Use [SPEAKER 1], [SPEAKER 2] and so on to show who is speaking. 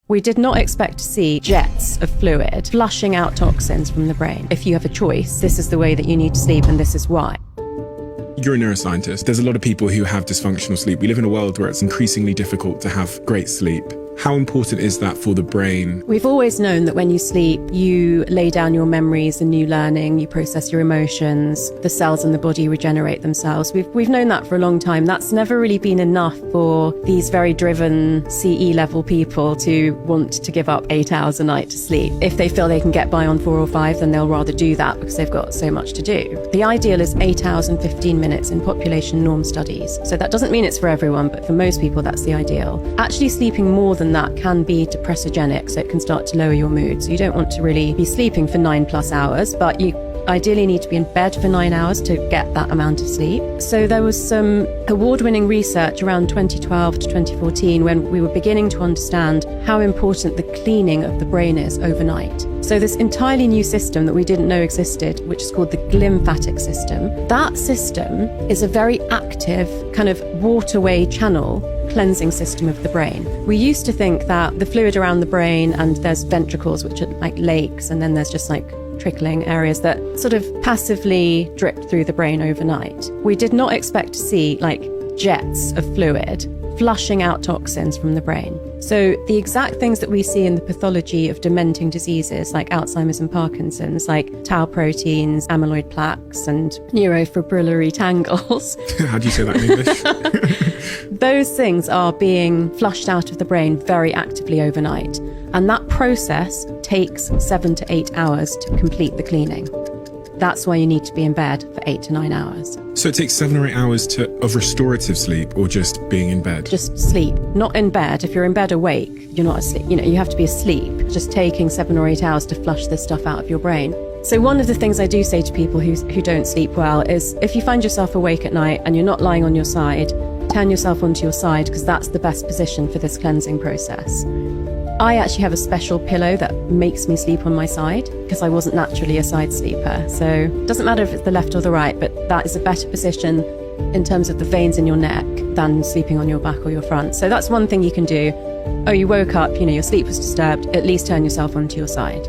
[SPEAKER 1] We did not expect to see jets of fluid flushing out toxins from the brain. If you have a choice, this is the way that you need to sleep and this is why.
[SPEAKER 2] You're a neuroscientist. There's a lot of people who have dysfunctional sleep. We live in a world where it's increasingly difficult to have great sleep. How important is that for the brain?
[SPEAKER 1] We've always known that when you sleep, you lay down your memories and new learning, you process your emotions, the cells in the body regenerate themselves. We've known that for a long time. That's never really been enough for these very driven CE level people to want to give up 8 hours a night to sleep. If they feel they can get by on 4 or 5, then they'll rather do that because they've got so much to do. The ideal is 8 hours and 15 minutes in population norm studies. So that doesn't mean it's for everyone, but for most people, that's the ideal. Actually sleeping more than that can be depressogenic, so it can start to lower your mood. So you don't want to really be sleeping for 9+ hours, but you ideally need to be in bed for 9 hours to get that amount of sleep. So there was some award-winning research around 2012 to 2014 when we were beginning to understand how important the cleaning of the brain is overnight. So this entirely new system that we didn't know existed, which is called the glymphatic system, that system is a very active kind of waterway channel cleansing system of the brain. We used to think that the fluid around the brain, and there's ventricles, which are like lakes, and then there's just like trickling areas that sort of passively drip through the brain overnight. We did not expect to see like jets of fluid flushing out toxins from the brain. So the exact things that we see in the pathology of dementing diseases like Alzheimer's and Parkinson's, like tau proteins, amyloid plaques, and neurofibrillary tangles.
[SPEAKER 2] How do you say that in English?
[SPEAKER 1] Those things are being flushed out of the brain very actively overnight. And that process takes 7 to 8 hours to complete the cleaning. That's why you need to be in bed for 8 to 9 hours.
[SPEAKER 2] So it takes 7 or 8 hours of restorative sleep, or just being in bed?
[SPEAKER 1] Just sleep, not in bed. If you're in bed awake, you're not asleep. You have to be asleep. Just taking 7 or 8 hours to flush this stuff out of your brain. So one of the things I do say to people who don't sleep well is, if you find yourself awake at night and you're not lying on your side, turn yourself onto your side, because that's the best position for this cleansing process. I actually have a special pillow that makes me sleep on my side because I wasn't naturally a side sleeper. So it doesn't matter if it's the left or the right, but that is a better position in terms of the veins in your neck than sleeping on your back or your front. So that's one thing you can do. Oh, you woke up, your sleep was disturbed, at least turn yourself onto your side.